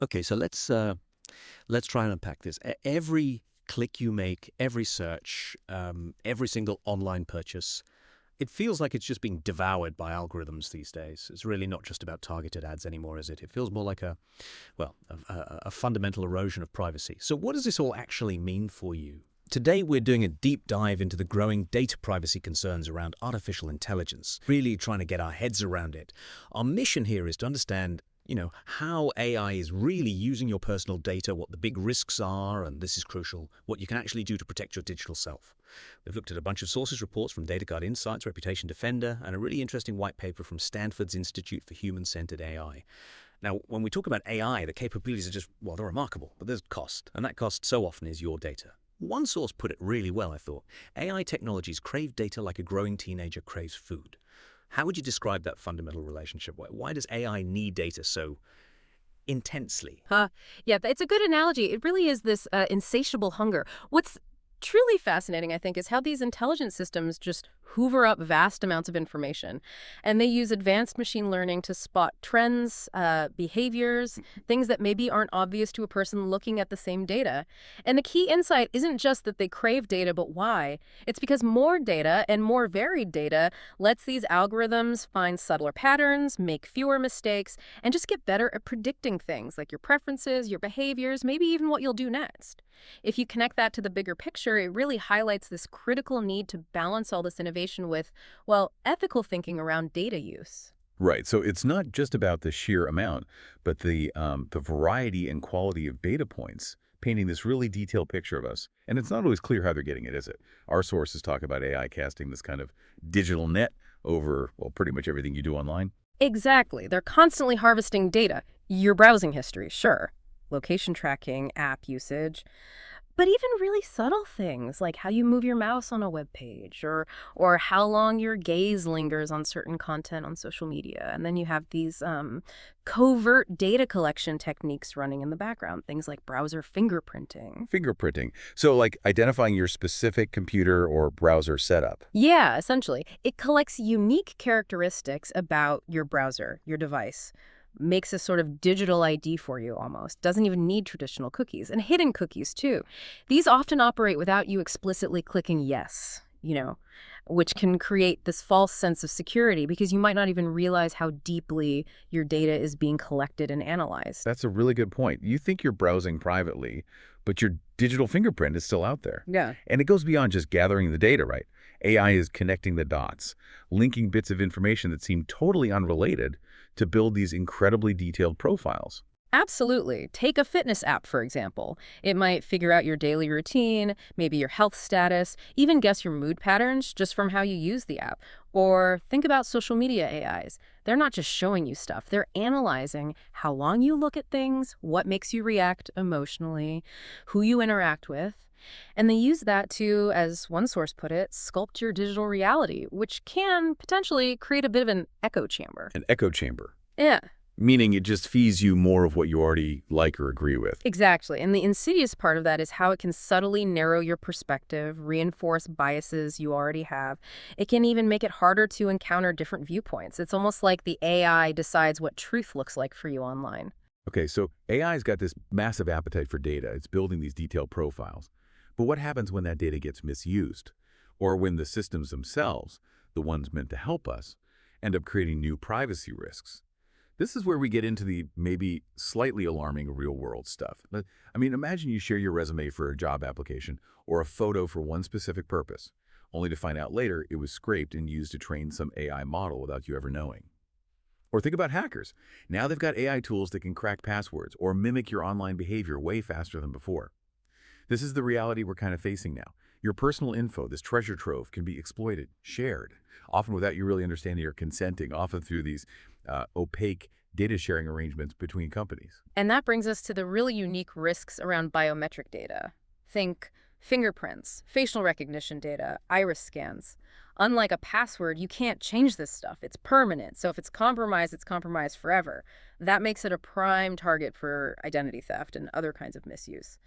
Okay, so let's try and unpack this. Every click you make, every search, every single online purchase, it feels like it's just being devoured by algorithms these days. It's really not just about targeted ads anymore, is it? It feels more like a fundamental erosion of privacy. So what does this all actually mean for you? Today, we're doing a deep dive into the growing data privacy concerns around artificial intelligence, really trying to get our heads around it. Our mission here is to understand, how AI is really using your personal data, what the big risks are, and this is crucial, what you can actually do to protect your digital self. We've looked at a bunch of sources reports from DataGuard Insights, Reputation Defender, and a really interesting white paper from Stanford's Institute for Human-Centered AI. Now, when we talk about AI, the capabilities are just, well, they're remarkable, but there's cost, and that cost so often is your data. One source put it really well, I thought. AI technologies crave data like a growing teenager craves food. How would you describe that fundamental relationship? Why does AI need data so intensely? Huh. Yeah, it's a good analogy. It really is this insatiable hunger. What's truly fascinating, I think, is how these intelligent systems just hoover up vast amounts of information. And they use advanced machine learning to spot trends, behaviors, things that maybe aren't obvious to a person looking at the same data. And the key insight isn't just that they crave data, but why. It's because more data and more varied data lets these algorithms find subtler patterns, make fewer mistakes, and just get better at predicting things like your preferences, your behaviors, maybe even what you'll do next. If you connect that to the bigger picture, it really highlights this critical need to balance all this innovation with, well, ethical thinking around data use. Right. So it's not just about the sheer amount, but the variety and quality of data points, painting this really detailed picture of us. And it's not always clear how they're getting it, is it? Our sources talk about AI casting this kind of digital net over, well, pretty much everything you do online. Exactly. They're constantly harvesting data. Your browsing history, sure. Location tracking, app usage. But even really subtle things like how you move your mouse on a web page or how long your gaze lingers on certain content on social media. And then you have these covert data collection techniques running in the background, things like browser fingerprinting. Fingerprinting. So like identifying your specific computer or browser setup. Yeah, essentially. It collects unique characteristics about your browser, your device, makes a sort of digital ID for you almost. Doesn't even need traditional cookies. And hidden cookies, too. These often operate without you explicitly clicking yes, which can create this false sense of security because you might not even realize how deeply your data is being collected and analyzed. That's a really good point. You think you're browsing privately, but your digital fingerprint is still out there. Yeah. And it goes beyond just gathering the data, right? AI is connecting the dots, linking bits of information that seem totally unrelated to build these incredibly detailed profiles. Absolutely. Take a fitness app, for example. It might figure out your daily routine, maybe your health status, even guess your mood patterns just from how you use the app. Or think about social media AIs. They're not just showing you stuff, they're analyzing how long you look at things, what makes you react emotionally, who you interact with. And they use that to, as one source put it, sculpt your digital reality, which can potentially create a bit of an echo chamber. An echo chamber, Yeah. meaning it just feeds you more of what you already like or agree with. Exactly. And the insidious part of that is how it can subtly narrow your perspective, reinforce biases you already have. It can even make it harder to encounter different viewpoints. It's almost like the AI decides what truth looks like for you online. Okay, so AI's got this massive appetite for data. It's building these detailed profiles. But what happens when that data gets misused? Or when the systems themselves, the ones meant to help us, end up creating new privacy risks? This is where we get into the maybe slightly alarming real-world stuff. I mean, imagine you share your resume for a job application or a photo for one specific purpose, only to find out later it was scraped and used to train some AI model without you ever knowing. Or think about hackers. Now they've got AI tools that can crack passwords or mimic your online behavior way faster than before. This is the reality we're kind of facing now. Your personal info, this treasure trove, can be exploited, shared, often without you really understanding or consenting, often through these opaque data sharing arrangements between companies. And that brings us to the really unique risks around biometric data. Think fingerprints, facial recognition data, iris scans. Unlike a password, you can't change this stuff. It's permanent. So if it's compromised forever. That makes it a prime target for identity theft and other kinds of misuse.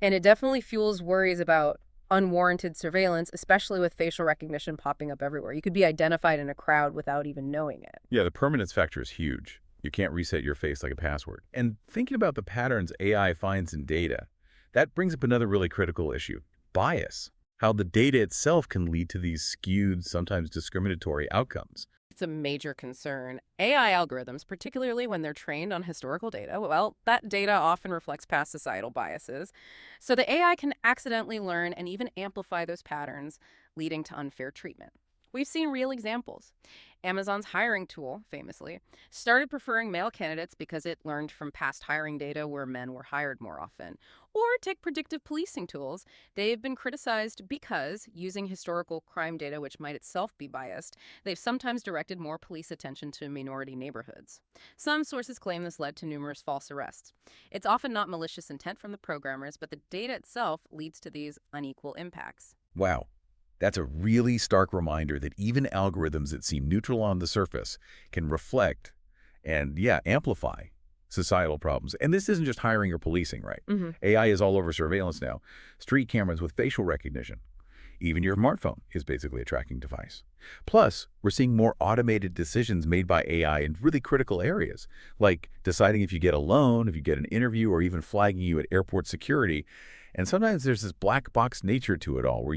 And it definitely fuels worries about unwarranted surveillance, especially with facial recognition popping up everywhere. You could be identified in a crowd without even knowing it. Yeah, the permanence factor is huge. You can't reset your face like a password. And thinking about the patterns AI finds in data, that brings up another really critical issue, bias. How the data itself can lead to these skewed, sometimes discriminatory outcomes. It's a major concern. AI algorithms, particularly when they're trained on historical data, well, that data often reflects past societal biases. So the AI can accidentally learn and even amplify those patterns, leading to unfair treatment. We've seen real examples. Amazon's hiring tool, famously, started preferring male candidates because it learned from past hiring data where men were hired more often. Or take predictive policing tools. They've been criticized because, using historical crime data, which might itself be biased, they've sometimes directed more police attention to minority neighborhoods. Some sources claim this led to numerous false arrests. It's often not malicious intent from the programmers, but the data itself leads to these unequal impacts. Wow. That's a really stark reminder that even algorithms that seem neutral on the surface can reflect and, yeah, amplify societal problems. And this isn't just hiring or policing, right? AI is all over surveillance now. Street cameras with facial recognition. Even your smartphone is basically a tracking device. Plus, we're seeing more automated decisions made by AI in really critical areas, like deciding if you get a loan, if you get an interview, or even flagging you at airport security. And sometimes there's this black box nature to it all where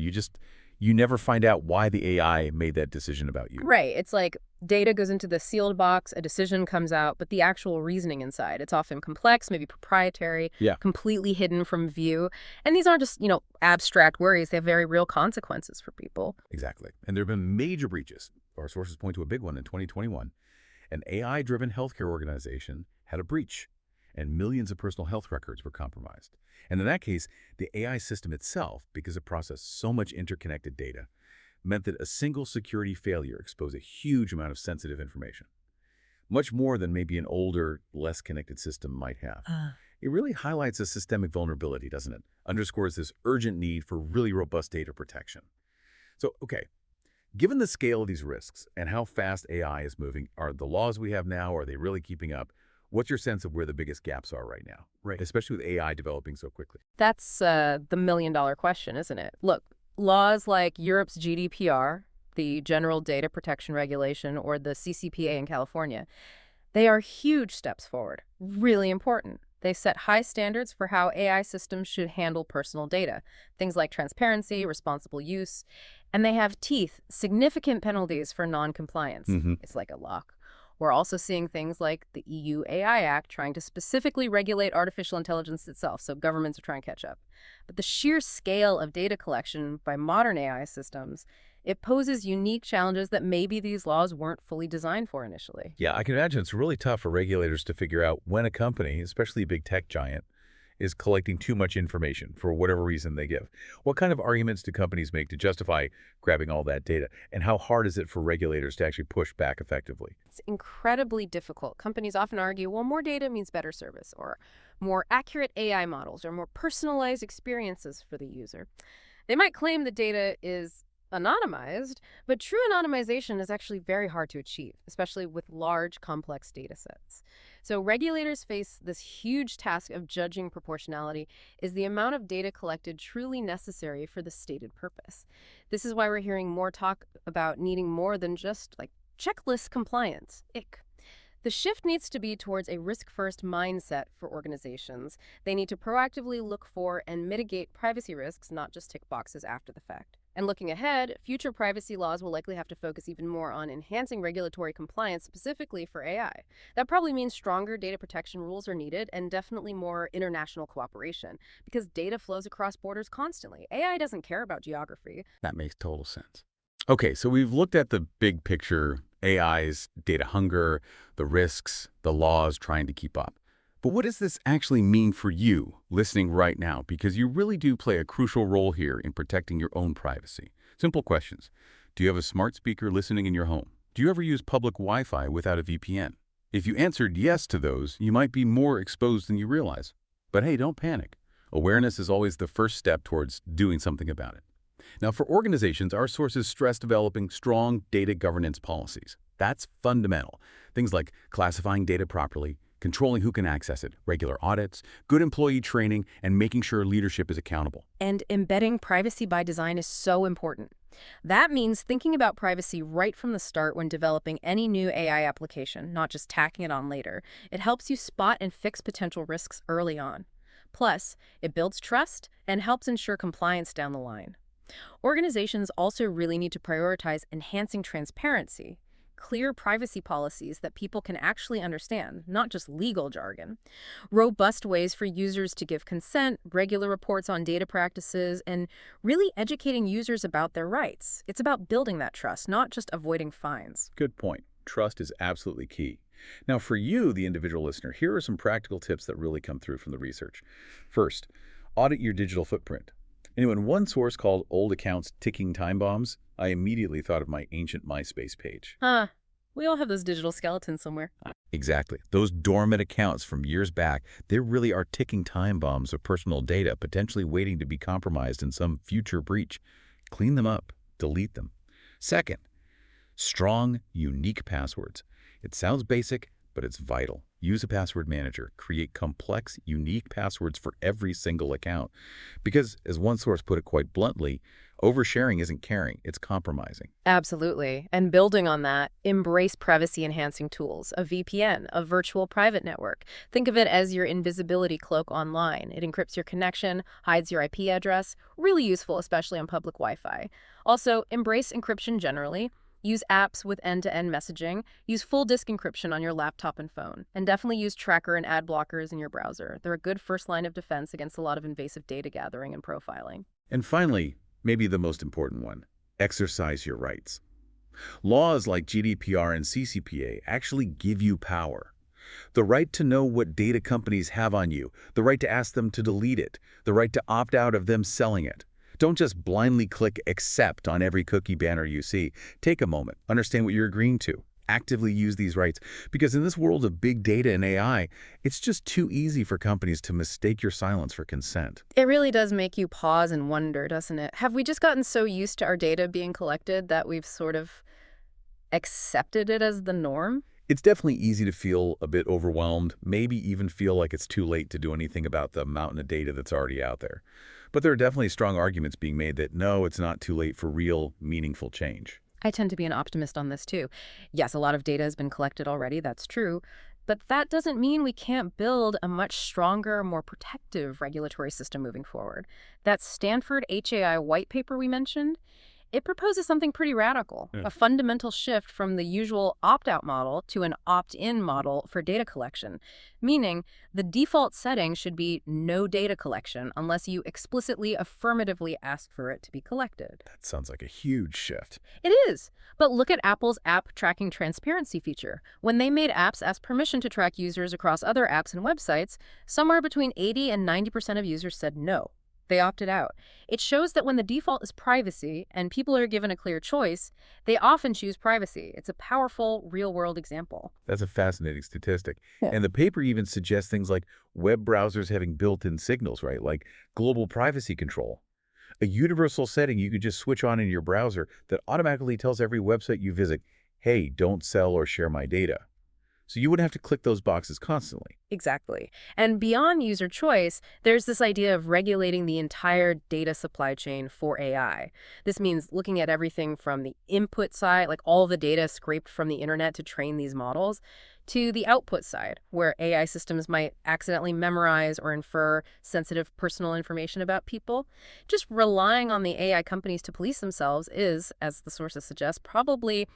you never find out why the AI made that decision about you. Right. It's like data goes into the sealed box, a decision comes out, but the actual reasoning inside, it's often complex, maybe proprietary, Yeah. completely hidden from view. And these aren't just, abstract worries. They have very real consequences for people. Exactly. And there have been major breaches. Our sources point to a big one in 2021. An AI-driven healthcare organization had a breach, and millions of personal health records were compromised. And in that case, the AI system itself, because it processed so much interconnected data, meant that a single security failure exposed a huge amount of sensitive information, much more than maybe an older, less connected system might have. It really highlights a systemic vulnerability, doesn't it? Underscores this urgent need for really robust data protection. So, okay, given the scale of these risks and how fast AI is moving, are the laws we have now, are they really keeping up? What's your sense of where the biggest gaps are right now? Right. Especially with AI developing so quickly. That's the million-dollar question, isn't it? Look, laws like Europe's GDPR, the General Data Protection Regulation, or the CCPA in California, they are huge steps forward, really important. They set high standards for how AI systems should handle personal data, things like transparency, responsible use, and they have teeth, significant penalties for non-compliance. It's like a lock. We're also seeing things like the EU AI Act trying to specifically regulate artificial intelligence itself, so governments are trying to catch up. But the sheer scale of data collection by modern AI systems, it poses unique challenges that maybe these laws weren't fully designed for initially. Yeah, I can imagine it's really tough for regulators to figure out when a company, especially a big tech giant, is collecting too much information for whatever reason they give. What kind of arguments do companies make to justify grabbing all that data? And how hard is it for regulators to actually push back effectively? It's incredibly difficult. Companies often argue, well, more data means better service, or more accurate AI models, or more personalized experiences for the user. They might claim the data is anonymized, but true anonymization is actually very hard to achieve, especially with large, complex data sets. So regulators face this huge task of judging proportionality. Is the amount of data collected truly necessary for the stated purpose? This is why we're hearing more talk about needing more than just checklist compliance. Ick. The shift needs to be towards a risk-first mindset for organizations. They need to proactively look for and mitigate privacy risks, not just tick boxes after the fact. And looking ahead, future privacy laws will likely have to focus even more on enhancing regulatory compliance specifically for AI. That probably means stronger data protection rules are needed and definitely more international cooperation because data flows across borders constantly. AI doesn't care about geography. That makes total sense. Okay, so we've looked at the big picture, AI's data hunger, the risks, the laws trying to keep up. But what does this actually mean for you listening right now? Because you really do play a crucial role here in protecting your own privacy. Simple questions. Do you have a smart speaker listening in your home? Do you ever use public Wi-Fi without a VPN? If you answered yes to those, you might be more exposed than you realize. But hey, don't panic. Awareness is always the first step towards doing something about it. Now, for organizations, our sources stress developing strong data governance policies. That's fundamental. Things like classifying data properly, controlling who can access it, regular audits, good employee training, and making sure leadership is accountable. And embedding privacy by design is so important. That means thinking about privacy right from the start when developing any new AI application, not just tacking it on later. It helps you spot and fix potential risks early on. Plus, it builds trust and helps ensure compliance down the line. Organizations also really need to prioritize enhancing transparency, clear privacy policies that people can actually understand, not just legal jargon, robust ways for users to give consent, regular reports on data practices, and really educating users about their rights. It's about building that trust, not just avoiding fines. Good point. Trust is absolutely key. Now, for you, the individual listener, here are some practical tips that really come through from the research. First, audit your digital footprint. And when one source called old accounts ticking time bombs, I immediately thought of my ancient MySpace page. We all have those digital skeletons somewhere. Exactly. Those dormant accounts from years back, they really are ticking time bombs of personal data, potentially waiting to be compromised in some future breach. Clean them up. Delete them. Second, strong, unique passwords. It sounds basic, but it's vital. Use a password manager. Create complex, unique passwords for every single account. Because, as one source put it quite bluntly, oversharing isn't caring, it's compromising. Absolutely. And building on that, embrace privacy-enhancing tools, a VPN, a virtual private network. Think of it as your invisibility cloak online. It encrypts your connection, hides your IP address. Really useful, especially on public Wi-Fi. Also, embrace encryption generally. Use apps with end-to-end messaging. Use full disk encryption on your laptop and phone. And definitely use tracker and ad blockers in your browser. They're a good first line of defense against a lot of invasive data gathering and profiling. And finally, maybe the most important one, exercise your rights. Laws like GDPR and CCPA actually give you power. The right to know what data companies have on you, the right to ask them to delete it, the right to opt out of them selling it. Don't just blindly click accept on every cookie banner you see. Take a moment, understand what you're agreeing to. Actively use these rights, because in this world of big data and AI, it's just too easy for companies to mistake your silence for consent. It really does make you pause and wonder, doesn't it? Have we just gotten so used to our data being collected that we've sort of accepted it as the norm? It's definitely easy to feel a bit overwhelmed, maybe even feel like it's too late to do anything about the mountain of data that's already out there. But there are definitely strong arguments being made that no, it's not too late for real, meaningful change. I tend to be an optimist on this too. Yes, a lot of data has been collected already, that's true. But that doesn't mean we can't build a much stronger, more protective regulatory system moving forward. That Stanford HAI white paper we mentioned, it proposes something pretty radical, a fundamental shift from the usual opt-out model to an opt-in model for data collection, meaning the default setting should be no data collection unless you explicitly, affirmatively ask for it to be collected. That sounds like a huge shift. It is. But look at Apple's app tracking transparency feature. When they made apps ask permission to track users across other apps and websites, somewhere between 80 and 90% of users said no. They opted out. It shows that when the default is privacy and people are given a clear choice, they often choose privacy. It's a powerful, real-world example. That's a fascinating statistic. Yeah. And the paper even suggests things like web browsers having built-in signals, right? Like global privacy control. A universal setting you could just switch on in your browser that automatically tells every website you visit, hey, don't sell or share my data. So you wouldn't have to click those boxes constantly. Exactly. And beyond user choice, there's this idea of regulating the entire data supply chain for AI. This means looking at everything from the input side, like all the data scraped from the internet to train these models, to the output side, where AI systems might accidentally memorize or infer sensitive personal information about people. Just relying on the AI companies to police themselves is, as the sources suggest, probably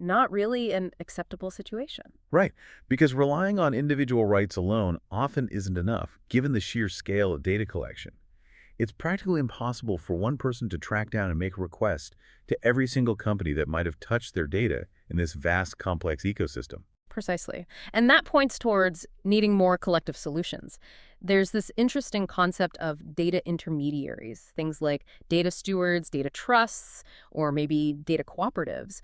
not really an acceptable situation. Right, because relying on individual rights alone often isn't enough, given the sheer scale of data collection. It's practically impossible for one person to track down and make a request to every single company that might have touched their data in this vast, complex ecosystem. Precisely. And that points towards needing more collective solutions. There's this interesting concept of data intermediaries, things like data stewards, data trusts, or maybe data cooperatives.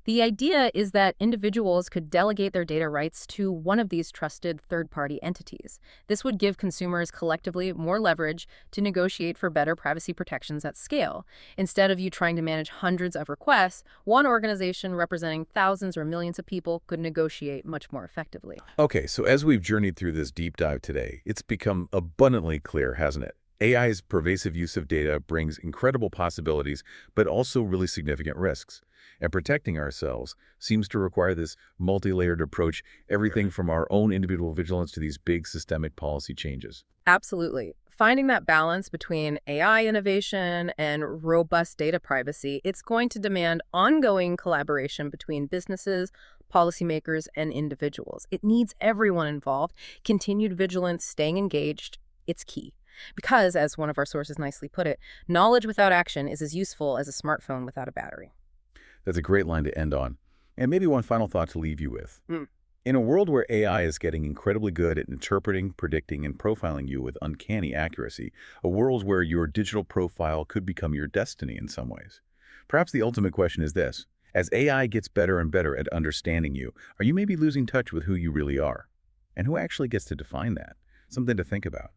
The idea is that individuals could delegate their data rights to one of these trusted third-party entities. This would give consumers collectively more leverage to negotiate for better privacy protections at scale. Instead of you trying to manage hundreds of requests, one organization representing thousands or millions of people could negotiate much more effectively. Okay, so as we've journeyed through this deep dive today, it's become abundantly clear, hasn't it? AI's pervasive use of data brings incredible possibilities, but also really significant risks. And protecting ourselves seems to require this multi-layered approach, everything from our own individual vigilance to these big systemic policy changes. Absolutely. Finding that balance between AI innovation and robust data privacy, it's going to demand ongoing collaboration between businesses, policymakers, and individuals. It needs everyone involved. Continued vigilance, staying engaged, it's key. Because, as one of our sources nicely put it, knowledge without action is as useful as a smartphone without a battery. That's a great line to end on. And maybe one final thought to leave you with. Mm. In a world where AI is getting incredibly good at interpreting, predicting, and profiling you with uncanny accuracy, a world where your digital profile could become your destiny in some ways. Perhaps the ultimate question is this. As AI gets better and better at understanding you, are you maybe losing touch with who you really are? And who actually gets to define that? Something to think about.